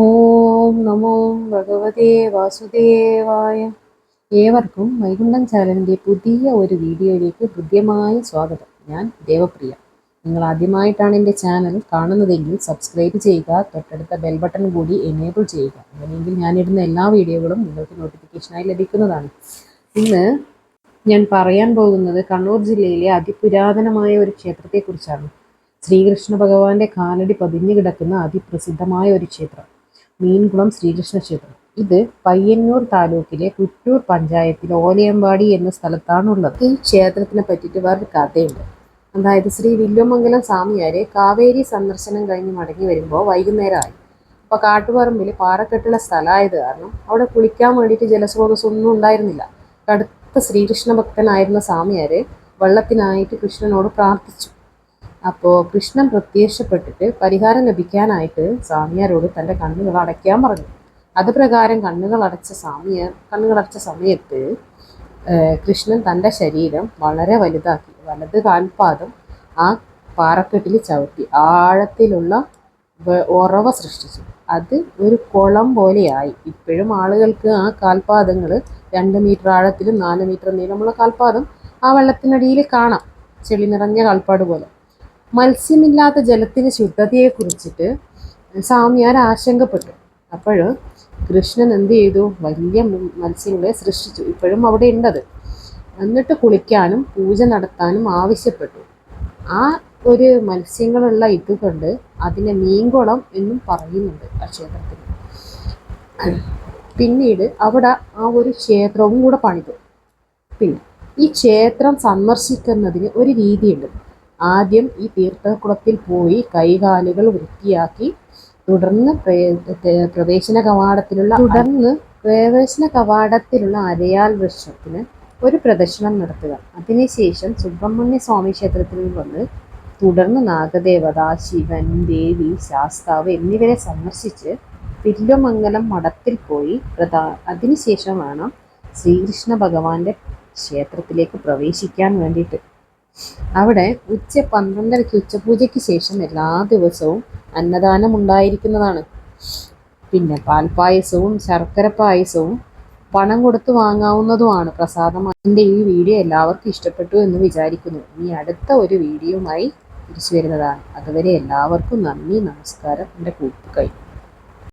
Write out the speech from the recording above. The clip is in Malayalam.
ഓം നമോ ഭഗവതേ വാസുദേവായ. ഏവർക്കും വൈകുണ്ഠം ചാനലിൻ്റെ പുതിയ ഒരു വീഡിയോയിലേക്ക് ഹൃദ്യമായ സ്വാഗതം. ഞാൻ ദേവപ്രിയ. നിങ്ങൾ ആദ്യമായിട്ടാണ് എൻ്റെ ചാനൽ കാണുന്നതെങ്കിൽ സബ്സ്ക്രൈബ് ചെയ്യുക, തൊട്ടടുത്ത ബെൽ ബട്ടൺ കൂടി എനേബിൾ ചെയ്യുക. അങ്ങനെയെങ്കിൽ ഞാനിടുന്ന എല്ലാ വീഡിയോകളും നിങ്ങൾക്ക് നോട്ടിഫിക്കേഷനായി ലഭിക്കുന്നതാണ്. ഇന്ന് ഞാൻ പറയാൻ പോകുന്നത് കണ്ണൂർ ജില്ലയിലെ അതിപുരാതനമായ ഒരു ക്ഷേത്രത്തെക്കുറിച്ചാണ്. ശ്രീകൃഷ്ണ ഭഗവാന്റെ കാലടി പതിഞ്ഞു കിടക്കുന്ന അതിപ്രസിദ്ധമായ ഒരു ക്ഷേത്രം, മീൻകുളം ശ്രീകൃഷ്ണ ക്ഷേത്രം. ഇത് പയ്യന്നൂർ താലൂക്കിലെ കുറ്റൂർ പഞ്ചായത്തിലെ ഓലയമ്പാടി എന്ന സ്ഥലത്താണുള്ളത്. ഈ ക്ഷേത്രത്തിനെ പറ്റിയിട്ട് വേറൊരു കഥയുണ്ട്. അതായത് ശ്രീ വില്വമംഗലം സ്വാമിയാര് കാവേരി സന്ദർശനം കഴിഞ്ഞ് മടങ്ങി വരുമ്പോൾ വൈകുന്നേരമായി. അപ്പോൾ കാട്ടുപറമ്പിൽ പാറക്കെട്ടുള്ള സ്ഥലമായത് കാരണം അവിടെ കുളിക്കാൻ വേണ്ടിയിട്ട് ജലസ്രോതസ്സൊന്നും ഉണ്ടായിരുന്നില്ല. കടുത്ത ശ്രീകൃഷ്ണ ഭക്തനായിരുന്ന സ്വാമിയാര് വെള്ളത്തിനായിട്ട് കൃഷ്ണനോട് പ്രാർത്ഥിച്ചു. അപ്പോൾ കൃഷ്ണൻ പ്രത്യക്ഷപ്പെട്ടിട്ട് പരിഹാരം ലഭിക്കാനായിട്ട് സ്വാമിയാരോട് തൻ്റെ കണ്ണുകൾ അടയ്ക്കാൻ പറഞ്ഞു. അത് പ്രകാരം കണ്ണുകളടച്ച സമയത്ത് കൃഷ്ണൻ തൻ്റെ ശരീരം വളരെ വലുതാക്കി വലത് കാൽപാദം ആ പാറക്കെട്ടിൽ ചവിട്ടി ആഴത്തിലുള്ള ഉറവ സൃഷ്ടിച്ചു. അത് ഒരു കുളം പോലെയായി. ഇപ്പോഴും ആളുകൾക്ക് ആ കാൽപാദങ്ങൾ 2 മീറ്റർ ആഴത്തിലും 4 മീറ്റർ നീളമുള്ള കാൽപാദം ആ വെള്ളത്തിനടിയിൽ കാണാം, ചെളി നിറഞ്ഞ കാൽപ്പാട് പോലെ. മത്സ്യമില്ലാത്ത ജലത്തിന് ശുദ്ധതയെക്കുറിച്ചിട്ട് സ്വാമിയാർ ആശങ്കപ്പെട്ടു. അപ്പോൾ കൃഷ്ണൻ എന്ത് ചെയ്തു? വലിയ മത്സ്യങ്ങളെ സൃഷ്ടിച്ചു, ഇപ്പോഴും അവിടെ ഉണ്ടത്. എന്നിട്ട് കുളിക്കാനും പൂജ നടത്താനും ആവശ്യപ്പെട്ടു. ആ ഒരു മത്സ്യങ്ങളുള്ള ഇതുകൊണ്ട് അതിനെ മീൻകുളം എന്നും പറയുന്നുണ്ട് ആ ക്ഷേത്രത്തിൽ. പിന്നീട് അവിടെ ആ ഒരു ക്ഷേത്രവും കൂടെ പണിതു. പിന്നെ ഈ ക്ഷേത്രം സന്ദർശിക്കുന്നതിന് ഒരു രീതിയുണ്ട്. ആദ്യം ഈ തീർത്ഥക്കുളത്തിൽ പോയി കൈകാലുകൾ വൃത്തിയാക്കി തുടർന്ന് പ്രവേശന കവാടത്തിലുള്ള അരയാൽ വൃക്ഷത്തിന് ഒരു പ്രദക്ഷിണം നടത്തുക. അതിനുശേഷം സുബ്രഹ്മണ്യ സ്വാമി ക്ഷേത്രത്തിൽ വന്ന് തുടർന്ന് നാഗദേവത, ശിവൻ, ദേവി, ശാസ്താവ് എന്നിവരെ സന്ദർശിച്ച് വില്വമംഗലം മഠത്തിൽ പോയി അതിനുശേഷം വേണം ശ്രീകൃഷ്ണ ഭഗവാന്റെ ക്ഷേത്രത്തിലേക്ക് പ്രവേശിക്കാൻ വേണ്ടിയിട്ട്. അവിടെ 12:30 ഉച്ചപൂജയ്ക്ക് ശേഷം എല്ലാ ദിവസവും അന്നദാനം ഉണ്ടായിരിക്കുന്നതാണ്. പിന്നെ പാൽപ്പായസവും ശർക്കര പായസവും പണം കൊടുത്ത് വാങ്ങാവുന്നതുമാണ് പ്രസാദമായി. എൻ്റെ ഈ വീഡിയോ എല്ലാവർക്കും ഇഷ്ടപ്പെട്ടു എന്ന് വിചാരിക്കുന്നു. ഇനി അടുത്ത ഒരു വീഡിയോയുമായി തിരിച്ചു വരുന്നതാണ്. അതുവരെ എല്ലാവർക്കും നന്ദി, നമസ്കാരം. എൻ്റെ കൂട്ടുകൈ.